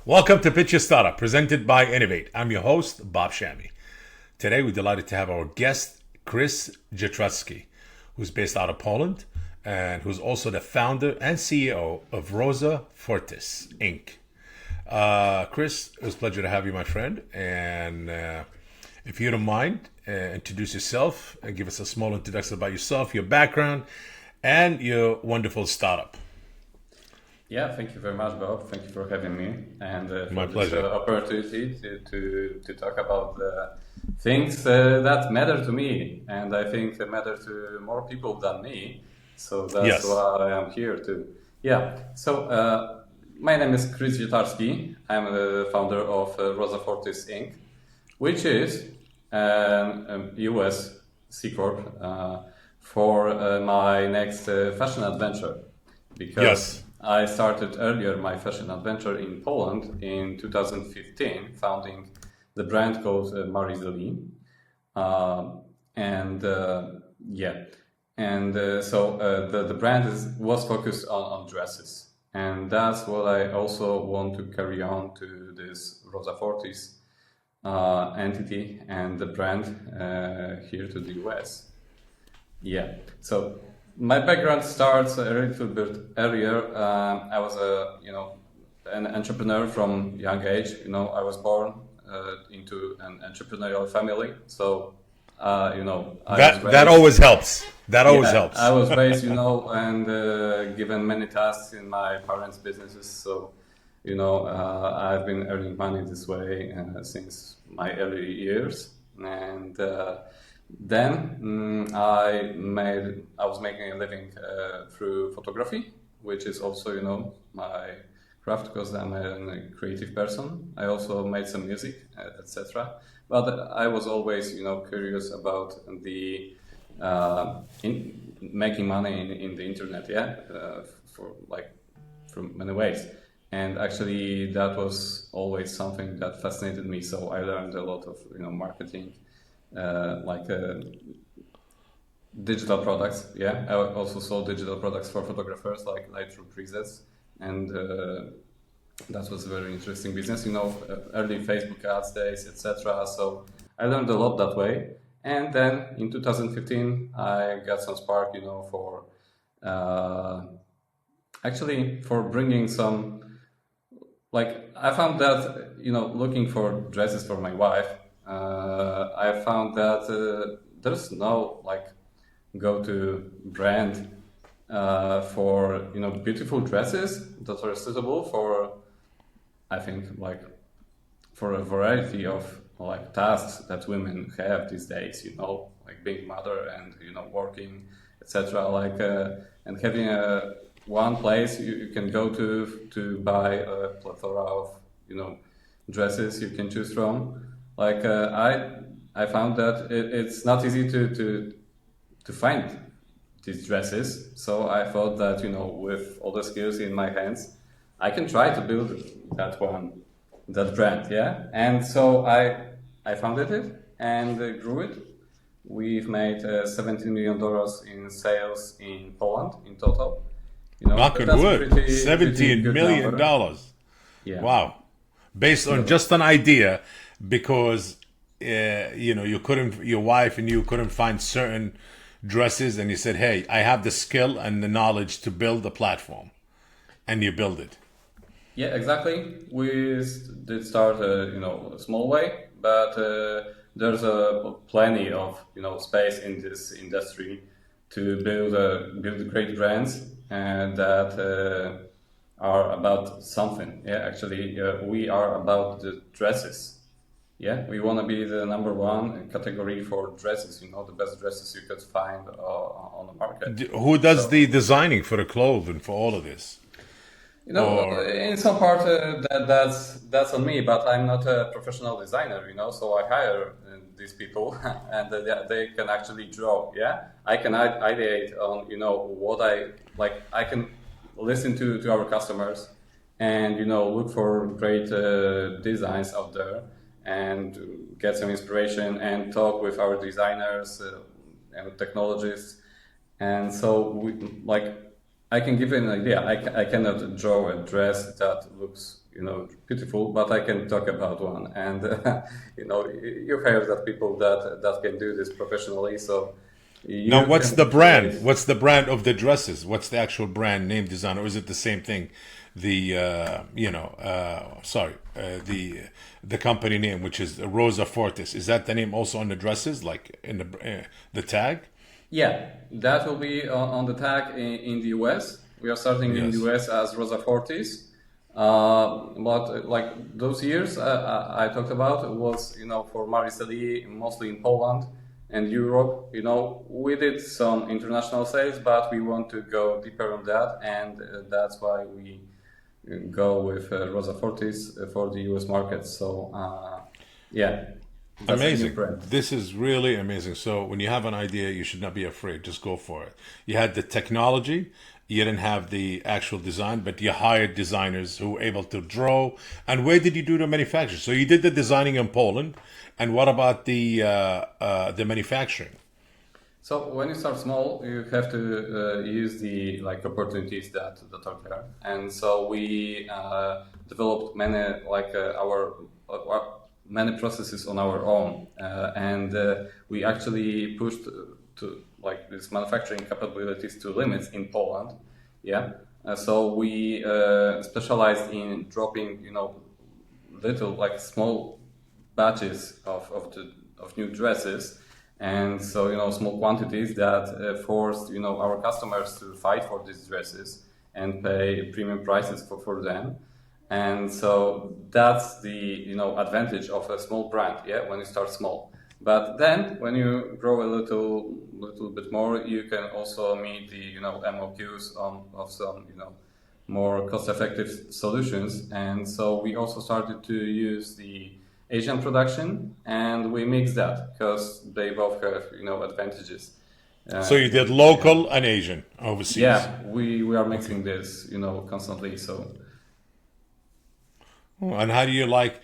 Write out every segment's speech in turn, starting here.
Welcome to Pitch Your Startup, presented by Innovate. I'm your host, Bob Shami. Today, we're delighted to have our guest, Kris Zietarski, who's based out of Poland and who's also the founder and CEO of ROSA FORTIS, Inc. Kris, it was a pleasure to have you, my friend. And if you don't mind, introduce yourself and give us a small introduction about yourself, your background, and your wonderful startup. Yeah, thank you very much, Bob. Thank you for having me and My for pleasure. this opportunity to talk about things that matter to me, and I think they matter to more people than me. So that's Yes. why I am here too. Yeah. So my name is Kris Zietarski. I'm the founder of ROSA FORTIS Inc., which is a US C Corp for my next fashion adventure. Because Yes. I started earlier my fashion adventure in Poland in 2015, founding the brand called Marizoli. The brand was focused on dresses. And that's what I also want to carry on to this Rosa Fortis entity and the brand here to the US. Yeah, so my background starts a little bit earlier. I was an entrepreneur from young age. I was born into an entrepreneurial family. So, I was raised, That always helps. That always helps. I was raised, and given many tasks in my parents' businesses. So, I've been earning money this way since my early years. And then I was making a living through photography, which is also my craft because I'm a creative person. I also made some music, etc. But I was always curious about the making money in the internet, from many ways. And actually, that was always something that fascinated me. So I learned a lot of marketing. Digital products. Yeah, I also sold digital products for photographers like Lightroom presets, and that was a very interesting business. Early Facebook ads days, etc. So I learned a lot that way. And then in 2015, I got some spark, for for bringing some. I found that looking for dresses for my wife. I found that there's no go-to brand for beautiful dresses that are suitable for, I think, for a variety of tasks that women have these days. Like being mother and working, etc. And having one place you can go to buy a plethora of dresses you can choose from. I found that it's not easy to find these dresses. So I thought that with all the skills in my hands, I can try to build that brand, yeah. And so I founded it and grew it. We've made $17 million in sales in Poland in total. Knock on wood. Pretty $17 good million. number. Yeah. Wow. Based on just an idea, because you couldn't, your wife and you couldn't find certain dresses, and you said, hey, I have the skill and the knowledge to build a platform, and you build it. Yeah, exactly. We did start a small way, but there's plenty of space in this industry to build great brands and that are about something. Yeah, actually, we are about the dresses. Yeah, we want to be the number one category for dresses. The best dresses you could find on the market. Who does the designing for the clothes and for all of this? In some part that's on me, but I'm not a professional designer, so I hire these people and they can actually draw. Yeah, I can ideate on what I like. I can listen to our customers and look for great designs out there and get some inspiration and talk with our designers and technologists. And so I can give you an idea. I cannot draw a dress that looks, beautiful, but I can talk about one. And you heard that people that can do this professionally. So Now, you what's can the brand? create. What's the brand of the dresses? What's the actual brand name design, or is it the same thing? The the company name, which is Rosa Fortis, is that the name also on the dresses, like in the tag? Yeah, that will be on the tag in the US. We are starting in the Yes. US as Rosa Fortis. But like those years I talked about was, for Mariseli, mostly in Poland and Europe. We did some international sales, but we want to go deeper on that, and that's why we go with Rosa Fortis for the US market. So yeah, that's a new Amazing. brand. This is really amazing. So when you have an idea, you should not be afraid. Just go for it. You had the technology, you didn't have the actual design, but you hired designers who were able to draw. And where did you do the manufacture? So you did the designing in Poland. And what about the manufacturing? So when you start small, you have to use the opportunities that are there, and so we developed many many processes on our own, and we actually pushed to these manufacturing capabilities to limits in Poland. Yeah, so we specialized in dropping little small batches of new dresses, and so small quantities that forced our customers to fight for these dresses and pay premium prices for them. And so that's the advantage of a small brand, yeah, when you start small. But then when you grow a little bit more, you can also meet the MOQs of some more cost-effective solutions. And so we also started to use the Asian production, and we mix that because they both have advantages. So you did Yeah, local and Asian overseas. yeah, we are Okay. mixing this constantly. So And how do you like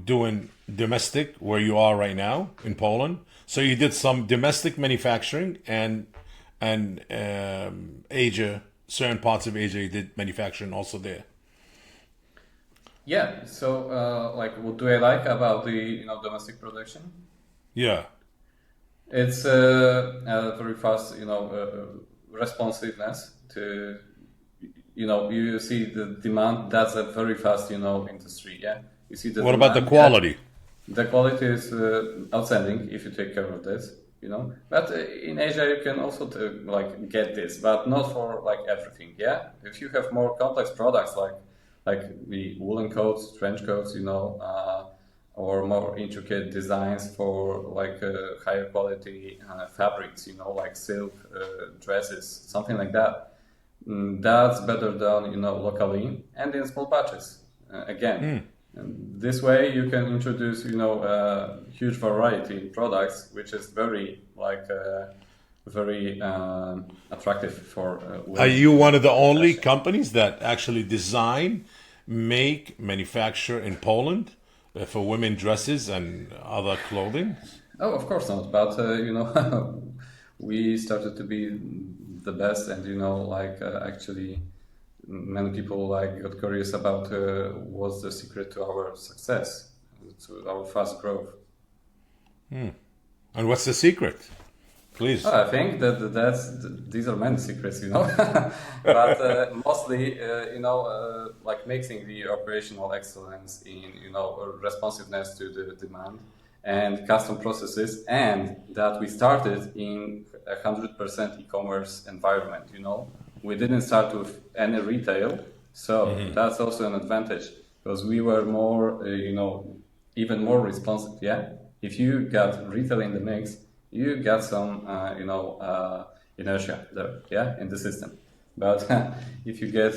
doing domestic where you are right now in Poland? So you did some domestic manufacturing and Asia, certain parts of Asia, you did manufacturing also there. yeah, so what do I like about the domestic production? Yeah. It's a very fast responsiveness to you see the demand. That's a very fast industry. Yeah, you see the What about the demand. Yeah, quality? the quality is outstanding if you take care of this. But in Asia you can also get this, but not for everything. Yeah, if you have more complex products like the woolen coats, trench coats, or more intricate designs for higher quality fabrics, like silk dresses, something like that. That's better done, locally and in small batches. Again, and this way you can introduce, a huge variety in products, which is very attractive for Are women you one of the in only fashion. companies that actually design, make, manufacture in Poland for women dresses and other clothing? Oh, of course not. But we started to be the best, and actually, many people got curious about what's the secret to our success, to our fast growth. And what's the secret? Please. I think these are many secrets, but mostly, mixing the operational excellence in, responsiveness to the demand and custom processes, and that we started in 100% e-commerce environment. We didn't start with any retail, so that's also an advantage because we were more, even more responsive. Yeah, if you got retail in the mix, you got some inertia there, yeah, in the system. But if you get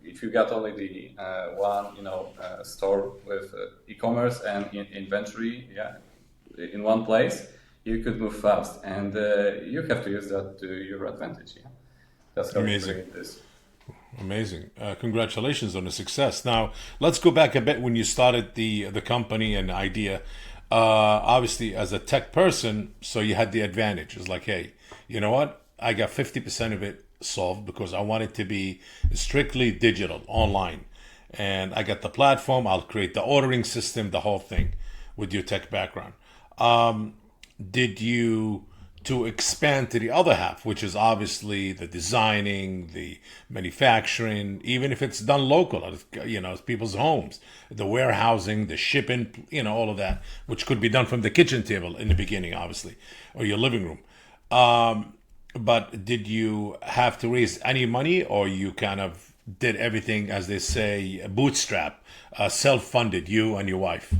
if you got only the one store with e-commerce and inventory, yeah, in one place, you could move fast, and you have to use that to your advantage. Yeah, that's how you Amazing. create this. Amazing. Congratulations on the success. Now, let's go back a bit when you started the company and the idea. Obviously, as a tech person, so you had the advantage. It's like, hey, you know what? I got 50% of it. solved because I want it to be strictly digital, online. And I got the platform, I'll create the ordering system, the whole thing with your tech background. Did you, to expand to the other half, which is obviously the designing, the manufacturing, even if it's done local, people's homes, the warehousing, the shipping, all of that, which could be done from the kitchen table in the beginning, obviously, or your living room. But did you have to raise any money, or you kind of did everything, as they say, bootstrap, self-funded, you and your wife?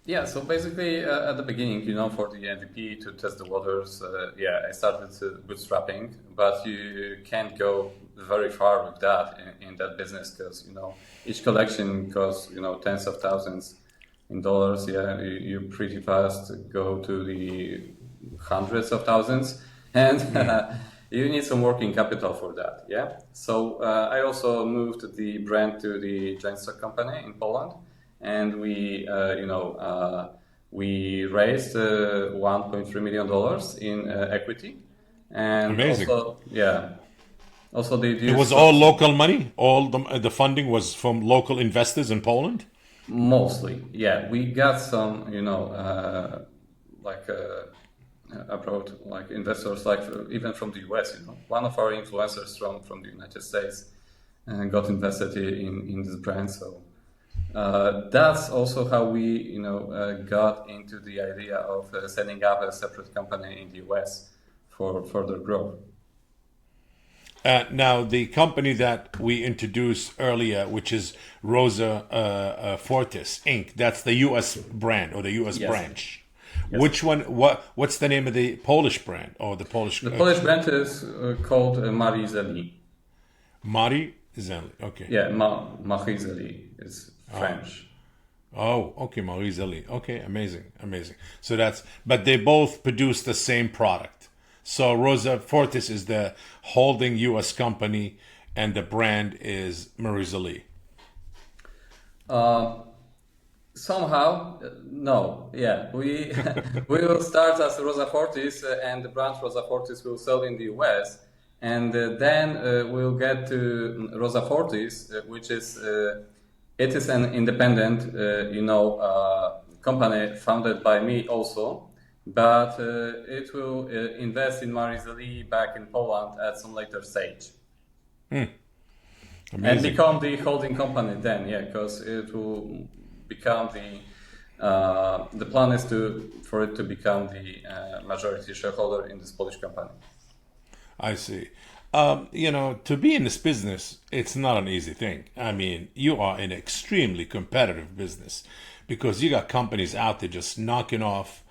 Yeah, so basically at the beginning, for the MVP to test the waters, I started bootstrapping, but you can't go very far with that in that business because, each collection costs, tens of thousands in dollars. Yeah, you pretty fast go to the hundreds of thousands, and you need some working capital for that. Yeah, so I also moved the brand to the joint stock company in Poland. And we raised $1.3 million in equity, and Amazing. also they It was all local money. All the funding was from local investors in Poland. mostly. Yeah, we got some, abroad, like investors, like even from the US. One of our influencers from the United States got invested in this brand, so. That's also how we, got into the idea of setting up a separate company in the US for further growth. Now, the company that we introduced earlier, which is ROSA Fortis Inc., that's the U.S. brand or the U.S. Yes. branch. Yes. Which one? What's the name of the Polish brand or the Polish? The Polish brand is called Marizeli. Mari Zeli. Okay. Yeah, Marizeli is French. Oh, okay, Maurice Ali. Okay, amazing. So but they both produce the same product. So Rosa Fortis is the holding U.S. company, and the brand is Maurice Ali. Somehow, no. Yeah, we we will start as Rosa Fortis, and the brand Rosa Fortis will sell in the US, and then we'll get to Rosa Fortis, which is. It is an independent, company founded by me also, but it will invest in Marizeli back in Poland at some later stage. And become the holding company then, because it will become the plan is for it to become the majority shareholder in this Polish company. I see. To be in this business, it's not an easy thing. I mean, you are in an extremely competitive business because you got companies out there just knocking off,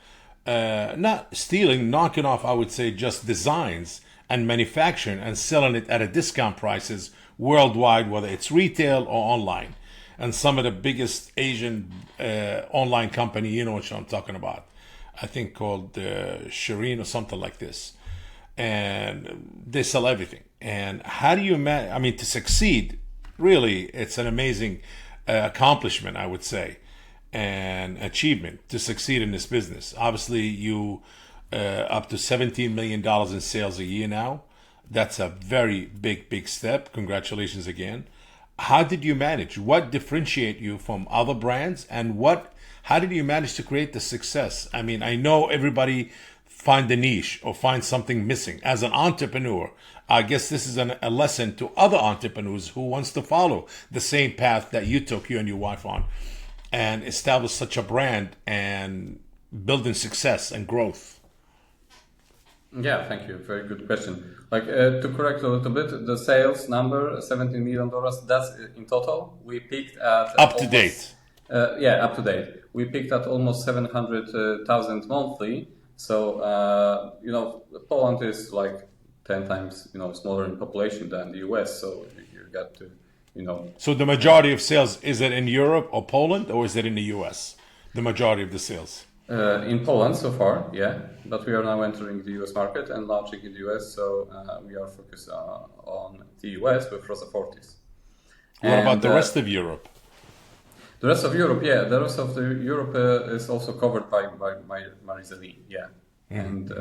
not stealing, knocking off, I would say, just designs and manufacturing and selling it at a discount prices worldwide, whether it's retail or online. And some of the biggest Asian online company, you know what I'm talking about, I think called Shireen or something like this. And they sell everything. And how do you to succeed, really, it's an amazing accomplishment, I would say, and achievement to succeed in this business. Obviously, you up to $17 million in sales a year now. That's a very big step. Congratulations again. How did you manage? What differentiate you from other brands, and how did you manage to create the success? I mean, I know everybody find a niche or find something missing. As an entrepreneur, I guess this is a lesson to other entrepreneurs who wants to follow the same path that you took, you and your wife, on, and establish such a brand and building success and growth. Yeah, thank you. Very good question. To correct a little bit, the sales number, $17 million, that's in total. We picked at... Up to date. Up to date. We picked at almost 700,000 monthly. So, Poland is like 10 times, smaller in population than the US. So you got to, So the majority of sales, is it in Europe or Poland, or is it in the US? The majority of the sales? In Poland so far, yeah. But we are now entering the US market and launching in the US. So we are focused on the US with ROSA FORTIS. What about the rest of Europe? The rest of Europe, the rest of Europe is also covered by Marizeli, yeah. Mm-hmm. And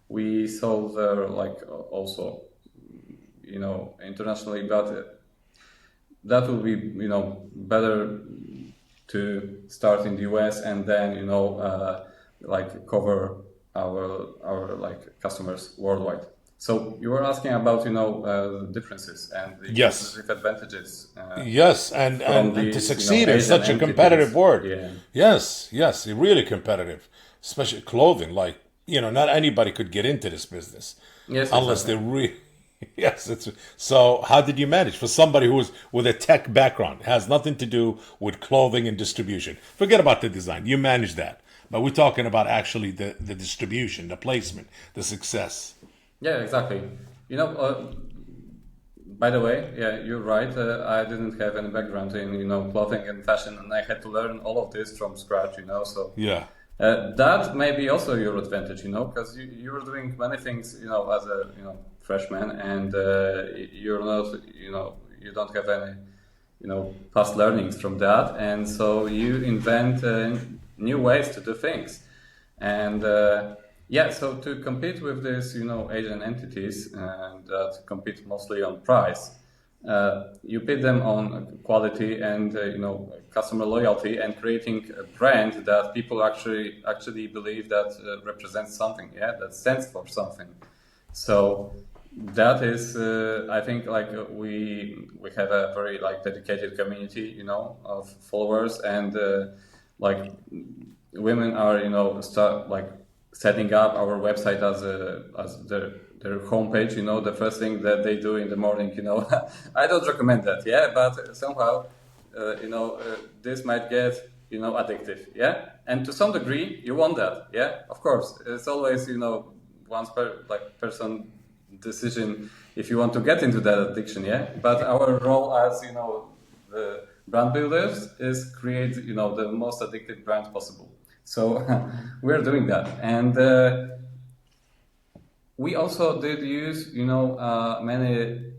we sold there also internationally, but that will be, better to start in the US and then, cover our like customers worldwide. So you were asking about, the differences and the Yes. competitive advantages Yes, and, from and to these, succeed in Asian such a competitive entities. world. Yeah. Yes, yes, really competitive. Especially clothing, like, not anybody could get into this business Yes, unless exactly. they really. Yes, it's so. How did you manage for somebody who's with a tech background? It has nothing to do with clothing and distribution. Forget about the design. You manage that, but we're talking about actually the distribution, the placement, the success. Yeah, exactly. You know, by the way, yeah, you're right. I didn't have any background in, clothing and fashion, and I had to learn all of this from scratch, So Yeah, that may be also your advantage, because you're doing many things, as a, freshman, and you're not, you don't have any, past learnings from that, and so you invent new ways to do things, and yeah, so to compete with these, Asian entities that compete mostly on price, you put them on quality and customer loyalty and creating a brand that people actually believe that represents something, yeah, that stands for something. So that is, I think, like we have a very like dedicated community, of followers, and like women are, start like setting up our website as their homepage. The first thing that they do in the morning. I don't recommend that, yeah, but somehow, this might get addictive, yeah, and to some degree you want that, yeah. Of course, it's always one's person decision if you want to get into that addiction, yeah. But our role as the brand builders is create the most addictive brand possible. So we're doing that, and we also did use many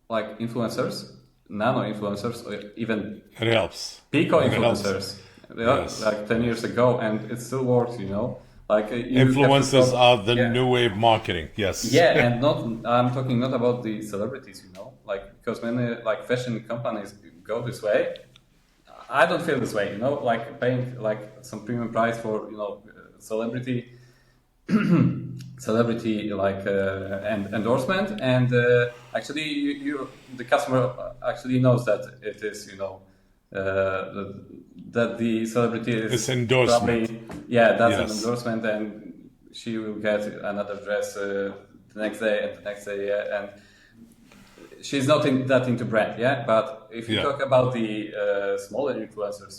like influencers, nano influencers, or even it helps. pico It helps. influencers, Yes. like 10 years ago, and it still works. Like you have to Influencers talk, are the yeah. new wave marketing. Yes. Yeah, and not I'm talking not about the celebrities, like because many like fashion companies go this way. I don't feel this way, like paying like some premium price for celebrity celebrity like and endorsement, and actually the customer actually knows that it is that the celebrity It's is endorsement. probably, yeah, that's an Yes. endorsement, and she will get another dress the next day and the next day, yeah, and she's not that into brand, yeah. But if you Yeah. talk about the smaller influencers,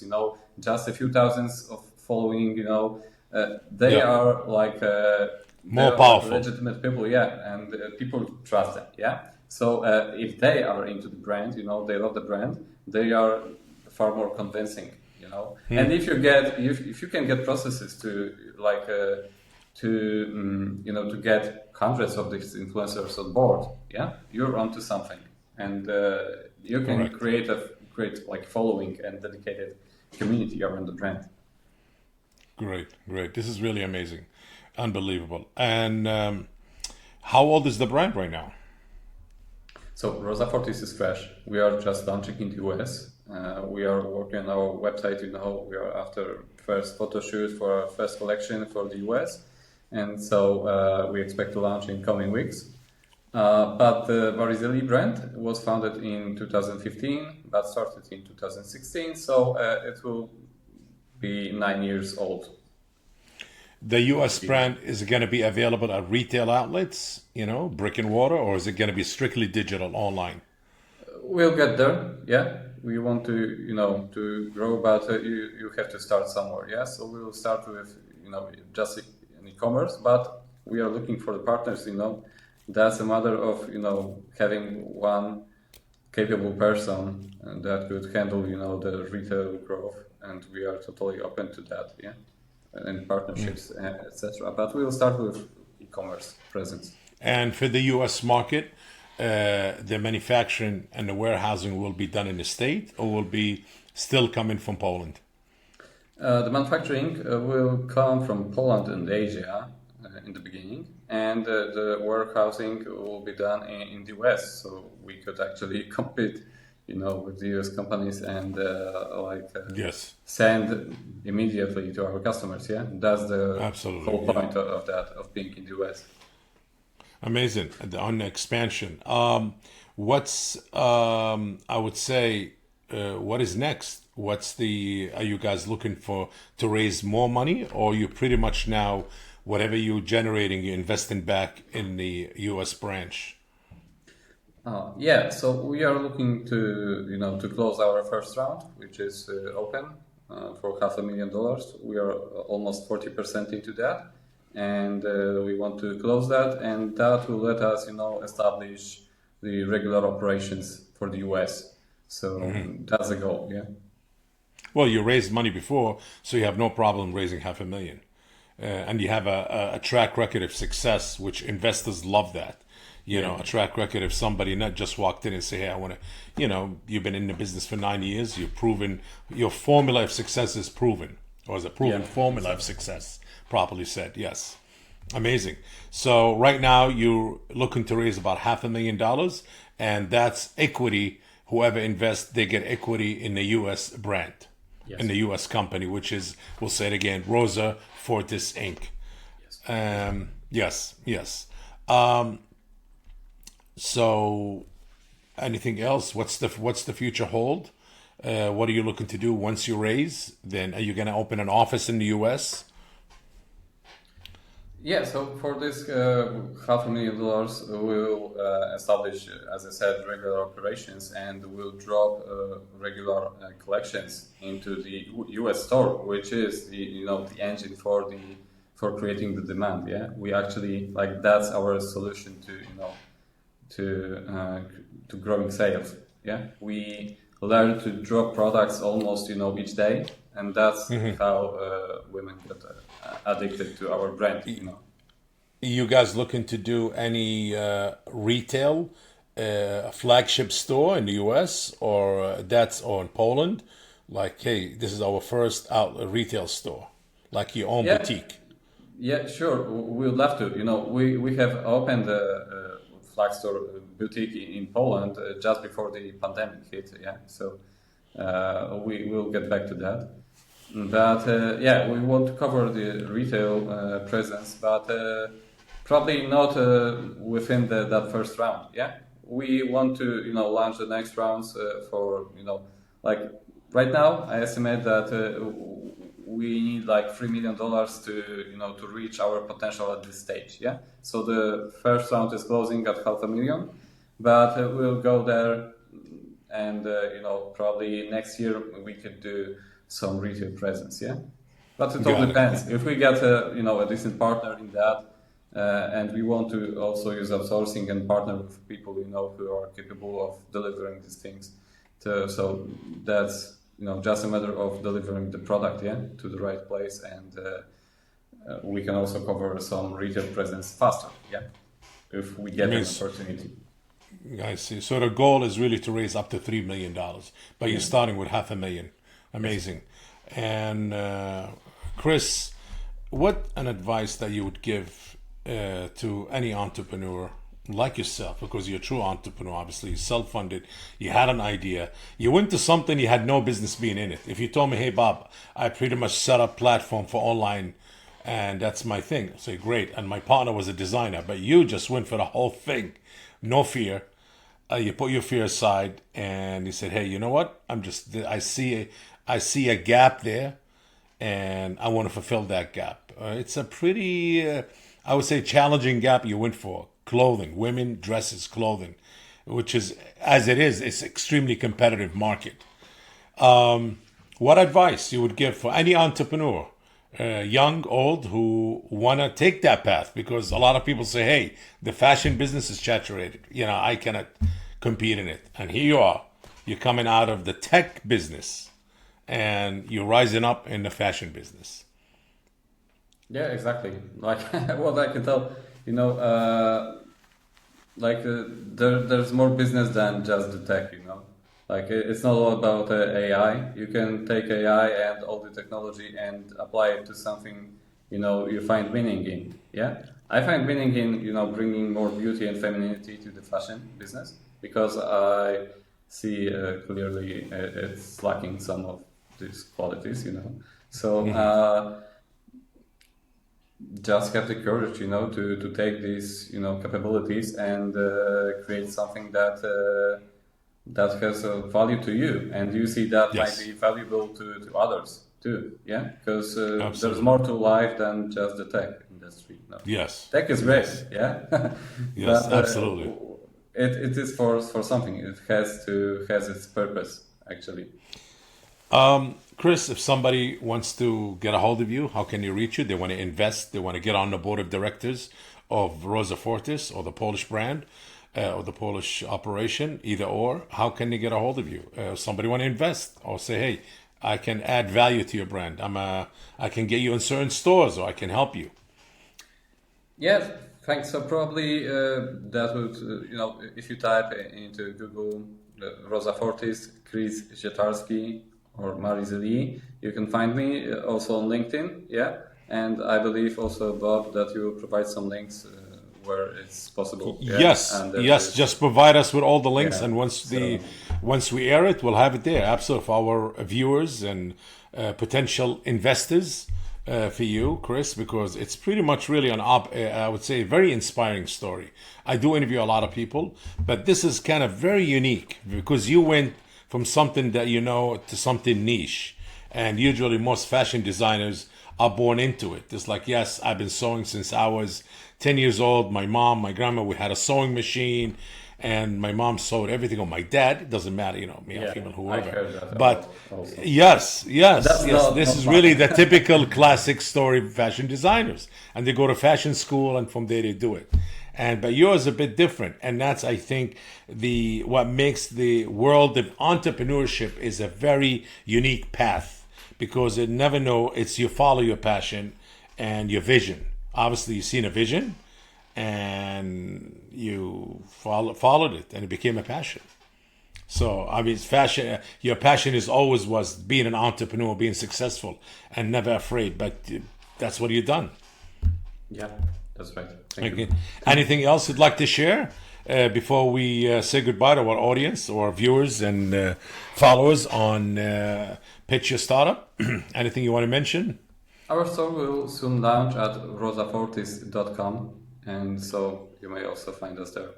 just a few thousands of following, they Yeah. are like they More are like powerful. legitimate people, yeah, and people trust them, yeah. So if they are into the brand, they love the brand, they are far more convincing, And if you can get processes to like to get hundreds of these influencers on board, yeah, you're onto something, and you can Correct. create a great like following and dedicated community around the brand. Great. Great. This is really amazing. Unbelievable. And how old is the brand right now? So Rosa Fortis is fresh. We are just launching in the US. We are working on our website. We are after first photo shoot for our first collection for the US, and so we expect to launch in coming weeks. But the Barizeli brand was founded in 2015, but started in 2016. So it will be 9 years old The US this year. brand is going to be available at retail outlets, brick and mortar, or is it going to be strictly digital online? We'll get there. Yeah, we want to, to grow, but you have to start somewhere. Yeah, so we will start with, just in e-commerce, but we are looking for the partners. That's a matter of, having one capable person that could handle, the retail growth, and we are totally open to that. Yeah, and partnerships, etc. But we will start with e-commerce presence. And for the US market, the manufacturing and the warehousing will be done in the state or will be still coming from Poland? The manufacturing will come from Poland and Asia in the beginning, and the warehousing will be done in the US. So we could actually compete, with the US companies and Yes, send immediately to our customers. Yeah, that's the absolutely. whole Yeah. point of that, of being in the US. Amazing on the expansion. What's I would say, what is next? Are you guys looking to raise more money, or you pretty much now whatever you're generating, you're investing back in the U.S. branch? Yeah, so we are looking to close our first round, which is open for $500,000. We are almost 40% into that, and we want to close that, and that will let us, establish the regular operations for the US. So that's the goal. Yeah. Well, you raised money before, so you have no problem raising 500,000. And you have a track record of success, which investors love that. A track record of somebody not just walked in and say, hey, I want to, you've been in the business for 9 years, you've proven, your formula of success is proven, or is a proven formula of success, properly said, yes. Amazing. So right now you're looking to raise about $500,000, and that's equity. Whoever invests, they get equity in the U.S. brand, in the U.S. company, which is, we'll say it again, ROSA FORTIS Inc. Yes. So, anything else? What's the future hold? What are you looking to do once you raise? Then are you going to open an office in the U.S.? Yeah, so for this $500,000, we'll establish, as I said, regular operations, and we'll drop regular collections into the US store, which is the engine for creating the demand. Yeah, we actually that's our solution to growing sales. Yeah, we learn to drop products almost each day, and that's how women get addicted to our brand. You guys looking to do any retail flagship store in the U.S. or in Poland? Like, hey, this is our first retail store, like your own boutique. Yeah, sure. We would love to. We have opened a flag store boutique in Poland just before the pandemic hit. Yeah, so we will get back to that. But we want to cover the retail presence, but probably not within that first round. Yeah, we want to launch the next rounds for right now. I estimate that we need $3 million to reach our potential at this stage. Yeah, so the first round is closing at $500,000, but we'll go there, and probably next year we could do some retail presence. Yeah, but it all depends. If we get a decent partner in that, and we want to also use outsourcing and partner with people who are capable of delivering these things. So that's just a matter of delivering the product to the right place, and we can also cover some retail presence faster. Yeah, if we get an opportunity. I see. So the goal is really to raise up to $3 million, but you're starting with $500,000. Amazing. Yes. And Kris, what an advice that you would give to any entrepreneur like yourself, because you're a true entrepreneur, obviously, you're self-funded, you had an idea, you went to something you had no business being in it. If you told me, hey, Bob, I pretty much set up platform for online and that's my thing, I'd say, great. And my partner was a designer, but you just went for the whole thing. No fear. You put your fear aside and you said, hey, you know what? I see a gap there and I want to fulfill that gap. It's a pretty, I would say, challenging gap you went for. Clothing, women, dresses, clothing, which is, as it is, it's extremely competitive market. What advice you would give for any entrepreneur, young, old, who want to take that path? Because a lot of people say, hey, the fashion business is saturated. I cannot compete in it. And here you are. You're coming out of the tech business and you're rising up in the fashion business. Yeah, exactly. Like what I can tell, there's more business than just the tech, it's not all about AI. You can take AI and all the technology and apply it to something you find meaning in. Yeah, I find meaning in bringing more beauty and femininity to the fashion business, because I see clearly it's lacking some of these qualities. So just have the courage, to take these capabilities and create something that has a value to you, and you see that Yes. might be valuable to others too. Yeah, because there's Absolutely. more to life than just the tech industry. Yes. Tech is great, yeah, Yes, but absolutely. it is for something. It has its purpose actually. Kris, if somebody wants to get a hold of you, how can you reach you? They want to invest, they want to get on the board of directors of ROSA FORTIS or the Polish brand or the Polish operation, either or. How can they get a hold of you? Somebody want to invest or say, hey, I can add value to your brand. I can get you in certain stores, or I can help you. Yes, thanks. So probably that would, if you type into Google Rosa Fortis, Kris Zietarski, or Marizeli, you can find me also on LinkedIn. Yeah, and I believe also, Bob, that you will provide some links where it's possible. Yeah, Yes, and yes. Just provide us with all the links, yeah. and So once we air it, we'll have it there. Absolutely, for our viewers and potential investors, for you, Kris, because it's pretty much really I would say, a very inspiring story. I do interview a lot of people, but this is kind of very unique because you went from something that you know to something niche, and usually most fashion designers are born into it. It's like, yes, I've been sewing since I was 10 years old. My mom, my grandma, we had a sewing machine, and my mom sewed everything. Or my dad, it doesn't matter, male, yeah, female, I whoever. heard that But also. yes, yes, That's yes. not This is mine. really the typical classic story of fashion designers. And they go to fashion school, and from there they do it. But yours is a bit different. And that's, I think, the what makes the world of entrepreneurship is a very unique path, because you never know, it's you follow your passion and your vision. Obviously you've seen a vision and you followed it, and it became a passion. So I mean, fashion. Your passion is always was being an entrepreneur, being successful, and never afraid. But that's what you've done. Yeah, that's right. Thank Okay. you. Anything else you'd like to share before we say goodbye to our audience or viewers and followers on Pitch Your Startup? Anything you want to mention? Our store will soon launch at rosafortis.com, and so you may also find us there.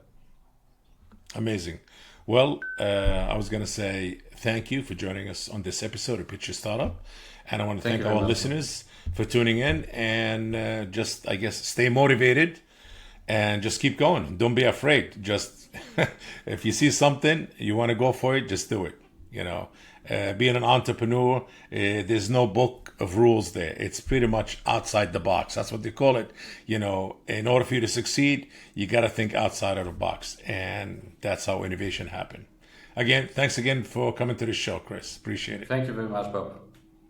Amazing. Well, I was going to say thank you for joining us on this episode of Pitch Your Startup. And I want to Thank thank you very our much. listeners for tuning in, and just, I guess, stay motivated and just keep going. Don't be afraid. Just if you see something, you want to go for it, just do it. Being an entrepreneur, there's no book of rules there. It's pretty much outside the box. That's what they call it. In order for you to succeed, you got to think outside of the box. And that's how innovation happens. Again, thanks again for coming to the show, Kris. Appreciate it. Thank you very much, Bob.